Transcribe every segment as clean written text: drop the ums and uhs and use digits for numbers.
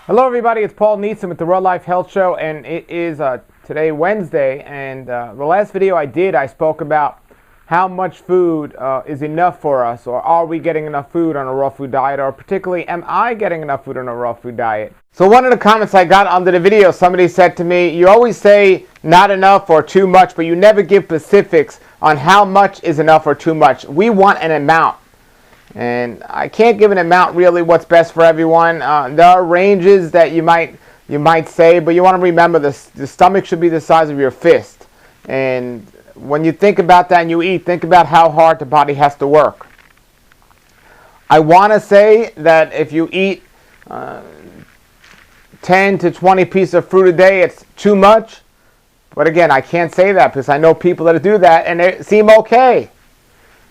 Hello everybody, it's Paul Neeson with the Real Life Health Show, and it is today Wednesday, and the last video I did, I spoke about how much food is enough for us, or are we getting enough food on a raw food diet, or particularly, am I getting enough food on a raw food diet? So one of the comments I got under the video, somebody said to me, you always say not enough or too much, but you never give specifics on how much is enough or too much. We want an amount. And I can't give an amount really what's best for everyone. There are ranges that you might say, but you want to remember the stomach should be the size of your fist. And when you think about that and you eat, think about how hard the body has to work. I want to say that if you eat 10 to 20 pieces of fruit a day, it's too much. But again, I can't say that because I know people that do that and they seem okay.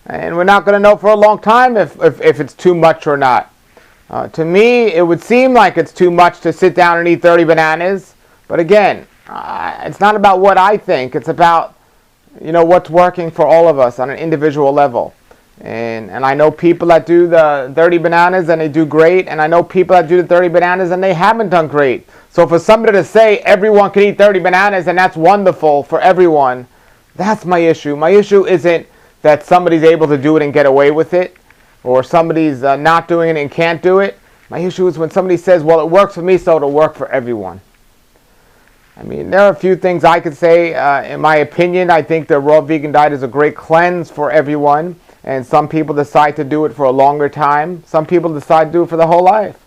And we're not going to know for a long time if it's too much or not. To me, it would seem like it's too much to sit down and eat 30 bananas. But again, it's not about what I think. It's about, what's working for all of us on an individual level. And I know people that do the 30 bananas and they do great. And I know people that do the 30 bananas and they haven't done great. So for somebody to say everyone can eat 30 bananas and that's wonderful for everyone, that's my issue. My issue isn't that somebody's able to do it and get away with it, or somebody's not doing it and can't do it. My issue is when somebody says, well, it works for me, so it'll work for everyone. I mean, there are a few things I could say. In my opinion, I think the raw vegan diet is a great cleanse for everyone, and some people decide to do it for a longer time. Some people decide to do it for the whole life.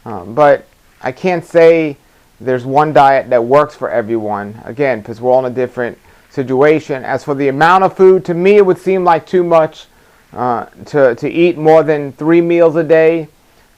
But I can't say there's one diet that works for everyone, again, because we're all in a different situation. As for the amount of food, to me it would seem like too much to eat more than 3 meals a day.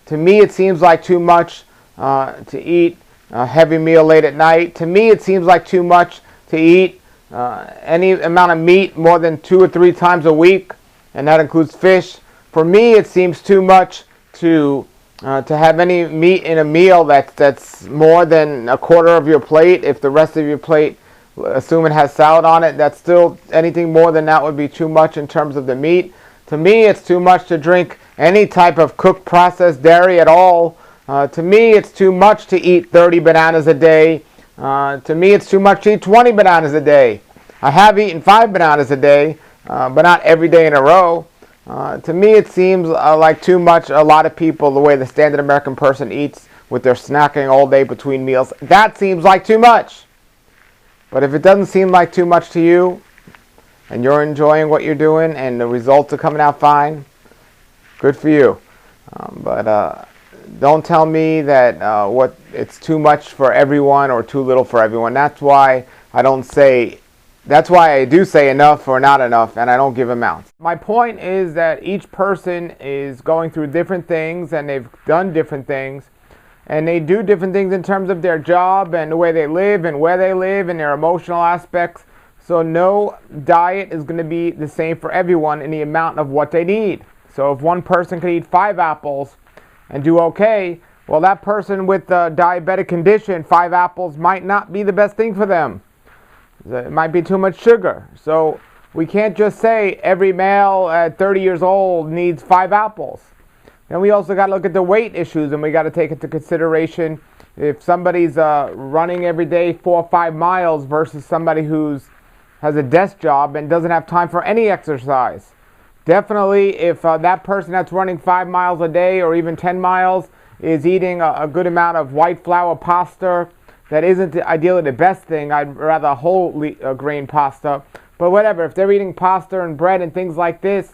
To me it seems like too much to eat a heavy meal late at night. To me it seems like too much to eat any amount of meat more than 2 or 3 times a week, and that includes fish. For me it seems too much to have any meat in a meal that's more than a quarter of your plate. If the rest of your plate, assume it has salad on it, that's still, anything more than that would be too much in terms of the meat. To me, it's too much to drink any type of cooked processed dairy at all. To me, it's too much to eat 30 bananas a day. To me, it's too much to eat 20 bananas a day. I have eaten 5 bananas a day, but not every day in a row. To me, it seems like too much. A lot of people, the way the standard American person eats with their snacking all day between meals, that seems like too much. But if it doesn't seem like too much to you, and you're enjoying what you're doing, and the results are coming out fine, good for you. But don't tell me that it's too much for everyone or too little for everyone. That's why I do say enough or not enough, and I don't give amounts. My point is that each person is going through different things, and they've done different things. And they do different things in terms of their job and the way they live and where they live and their emotional aspects. So no diet is going to be the same for everyone in the amount of what they need. So if one person can eat 5 apples and do okay, well, that person with a diabetic condition, 5 apples might not be the best thing for them. It might be too much sugar. So we can't just say every male at 30 years old needs 5 apples. Then we also got to look at the weight issues, and we got to take into consideration if somebody's running every day 4 or 5 miles versus somebody has a desk job and doesn't have time for any exercise. Definitely, if that person that's running 5 miles a day or even 10 miles is eating a good amount of white flour pasta, that isn't ideally the best thing. I'd rather whole grain pasta. But whatever, if they're eating pasta and bread and things like this,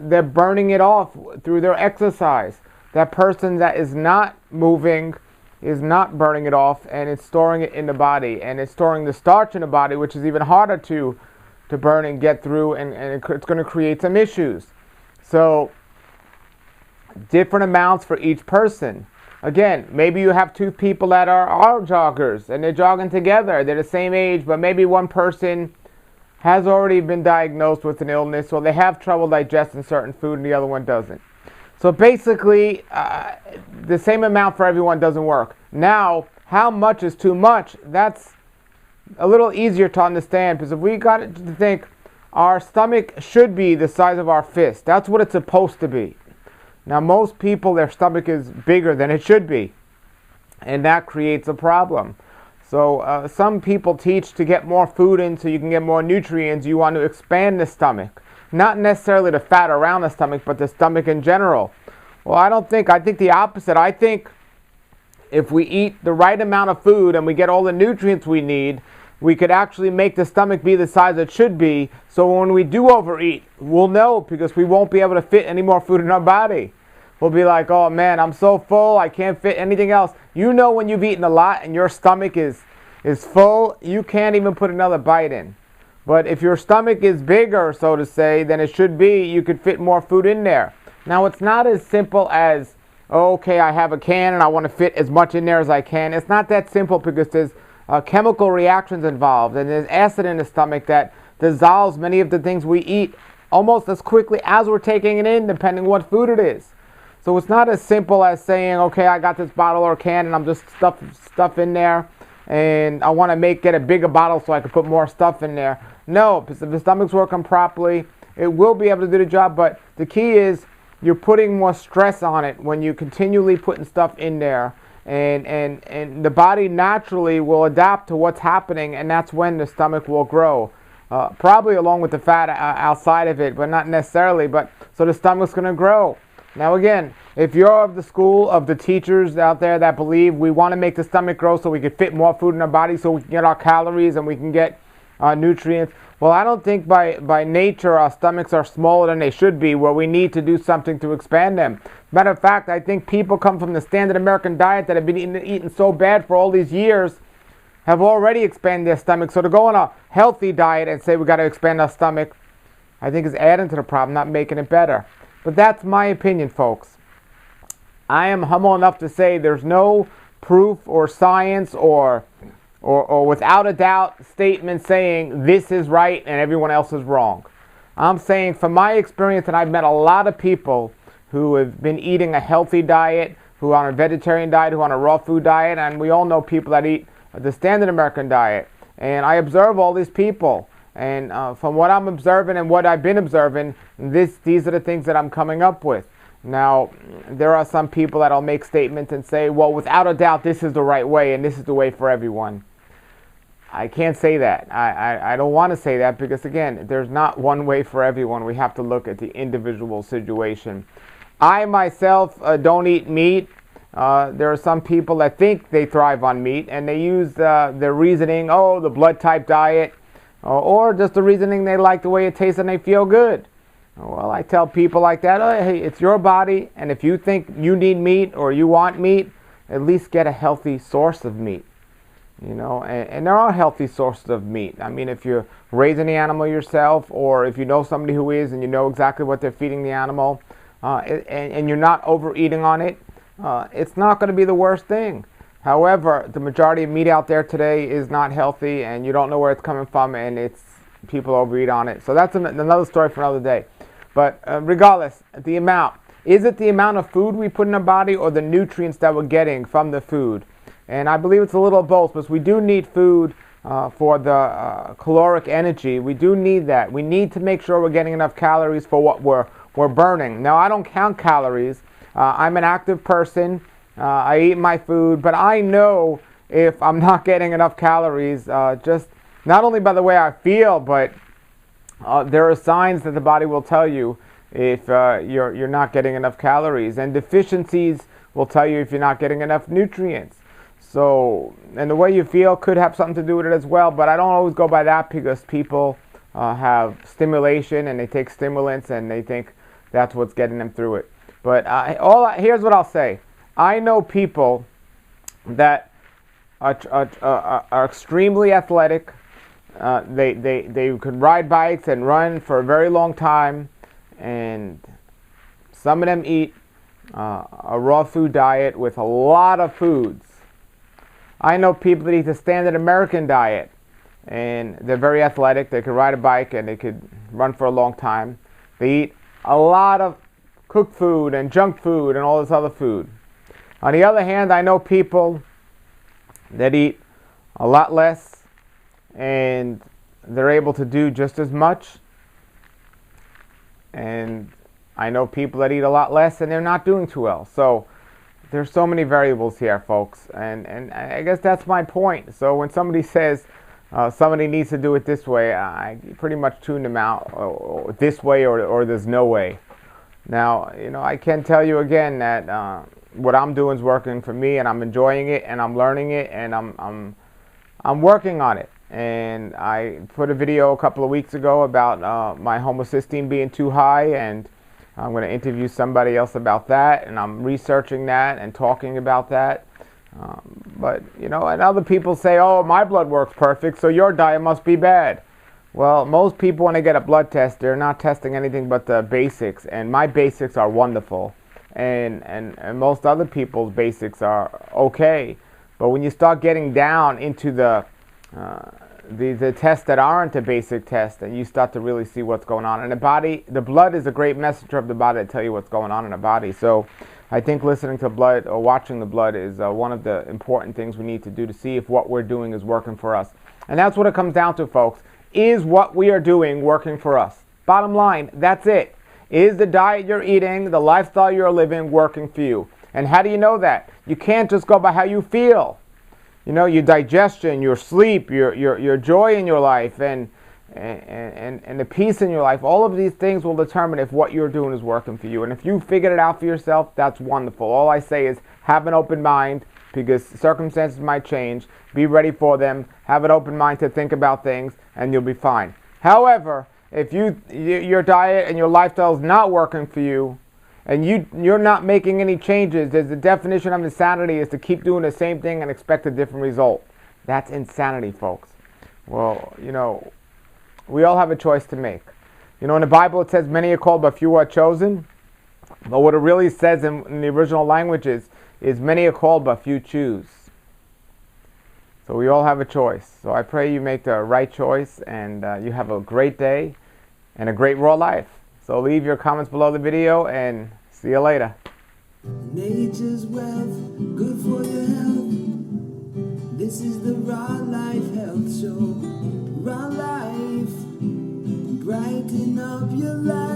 they're burning it off through their exercise. That person that is not moving is not burning it off, and it's storing it in the body, and it's storing the starch in the body, which is even harder to burn and get through, and it's going to create some issues. So different amounts for each person. Again, maybe you have 2 people that are joggers, and they're jogging together. They're the same age, but maybe one person has already been diagnosed with an illness, or they have trouble digesting certain food and the other one doesn't. So basically, the same amount for everyone doesn't work. Now, how much is too much? That's a little easier to understand, because if we got to think our stomach should be the size of our fist. That's what it's supposed to be. Now, most people, their stomach is bigger than it should be. and that creates a problem. So some people teach to get more food in so you can get more nutrients. You want to expand the stomach. Not necessarily the fat around the stomach, but the stomach in general. Well, I think the opposite. I think if we eat the right amount of food and we get all the nutrients we need, we could actually make the stomach be the size it should be. So when we do overeat, we'll know because we won't be able to fit any more food in our body. We'll be like, oh man, I'm so full, I can't fit anything else. You know when you've eaten a lot and your stomach is full, you can't even put another bite in. But if your stomach is bigger, so to say, than it should be, you could fit more food in there. Now it's not as simple as, oh, okay, I have a can and I want to fit as much in there as I can. It's not that simple because there's chemical reactions involved, and there's acid in the stomach that dissolves many of the things we eat almost as quickly as we're taking it in, depending what food it is. So it's not as simple as saying, okay, I got this bottle or can and I'm just stuff in there, and I want to get a bigger bottle so I can put more stuff in there. No, because if the stomach's working properly, it will be able to do the job. But the key is you're putting more stress on it when you continually putting stuff in there. And the body naturally will adapt to what's happening, and that's when the stomach will grow. Probably along with the fat outside of it, but not necessarily. But so the stomach's going to grow. Now again, if you're of the school of the teachers out there that believe we want to make the stomach grow so we can fit more food in our body so we can get our calories and we can get nutrients, well, I don't think by nature our stomachs are smaller than they should be, where we need to do something to expand them. Matter of fact, I think people come from the standard American diet that have been eating so bad for all these years have already expanded their stomach. So to go on a healthy diet and say we got to expand our stomach, I think is adding to the problem, not making it better. But that's my opinion, folks. I am humble enough to say there's no proof or science or without a doubt statement saying this is right and everyone else is wrong. I'm saying from my experience, and I've met a lot of people who have been eating a healthy diet, who are on a vegetarian diet, who are on a raw food diet, and we all know people that eat the standard American diet. And I observe all these people. And from what I'm observing and what I've been observing, these are the things that I'm coming up with. Now, there are some people that'll make statements and say, well, without a doubt, this is the right way and this is the way for everyone. I can't say that. I don't want to say that because, again, there's not one way for everyone. We have to look at the individual situation. I myself don't eat meat. There are some people that think they thrive on meat and they use their reasoning, oh, the blood type diet, or just the reasoning they like the way it tastes and they feel good. Well, I tell people like that, oh, hey, it's your body, and if you think you need meat or you want meat, at least get a healthy source of meat. You know, and there are healthy sources of meat. I mean, if you're raising the animal yourself, or if you know somebody who is and you know exactly what they're feeding the animal, and you're not overeating on it, it's not going to be the worst thing. However, the majority of meat out there today is not healthy, and you don't know where it's coming from, and it's people overeat on it. So that's another story for another day. But regardless, the amount. Is it the amount of food we put in our body or the nutrients that we're getting from the food? And I believe it's a little of both, because we do need food for the caloric energy. We do need that. We need to make sure we're getting enough calories for what we're burning. Now, I don't count calories. I'm an active person. I eat my food, but I know if I'm not getting enough calories, just not only by the way I feel, but there are signs that the body will tell you if you're not getting enough calories, and deficiencies will tell you if you're not getting enough nutrients. So, and the way you feel could have something to do with it as well, but I don't always go by that because people have stimulation and they take stimulants and they think that's what's getting them through it. But here's what I'll say. I know people that are extremely athletic. They could ride bikes and run for a very long time, and some of them eat a raw food diet with a lot of foods. I know people that eat the standard American diet, and they're very athletic. They could ride a bike and they could run for a long time. They eat a lot of cooked food and junk food and all this other food. On the other hand, I know people that eat a lot less and they're able to do just as much. And I know people that eat a lot less and they're not doing too well. So there's so many variables here, folks, and I guess that's my point. So when somebody says somebody needs to do it this way, I pretty much tune them out. This way or there's no way. Now, I can tell you again that what I'm doing is working for me, and I'm enjoying it, and I'm learning it, and I'm working on it. And I put a video a couple of weeks ago about my homocysteine being too high, and I'm going to interview somebody else about that, and I'm researching that and talking about that. But, and other people say, oh, my blood works perfect, so your diet must be bad. Well, most people, when they get a blood test, they're not testing anything but the basics, and my basics are wonderful. And most other people's basics are okay. But when you start getting down into the tests that aren't a basic test, and you start to really see what's going on in the body. The blood is a great messenger of the body to tell you what's going on in the body. So I think listening to blood or watching the blood is one of the important things we need to do to see if what we're doing is working for us. And that's what it comes down to, folks. Is what we are doing working for us? Bottom line, that's it. Is the diet you're eating, the lifestyle you're living, working for you? And how do you know that? You can't just go by how you feel. Your digestion, your sleep, your joy in your life, and the peace in your life. All of these things will determine if what you're doing is working for you. And if you figured it out for yourself, that's wonderful. All I say is have an open mind, because circumstances might change. Be ready for them. Have an open mind to think about things, and you'll be fine. However, if your diet and your lifestyle is not working for you, and you're not making any changes, there's the definition of insanity is to keep doing the same thing and expect a different result. That's insanity, folks. Well, we all have a choice to make. In the Bible it says many are called but few are chosen. But what it really says in the original languages is many are called but few choose. So we all have a choice. So I pray you make the right choice, and you have a great day and a great raw life. So leave your comments below the video, and see you later. Nature's wealth, good for your health. This is the Raw Life Health Show. Raw Life, brighten up your life.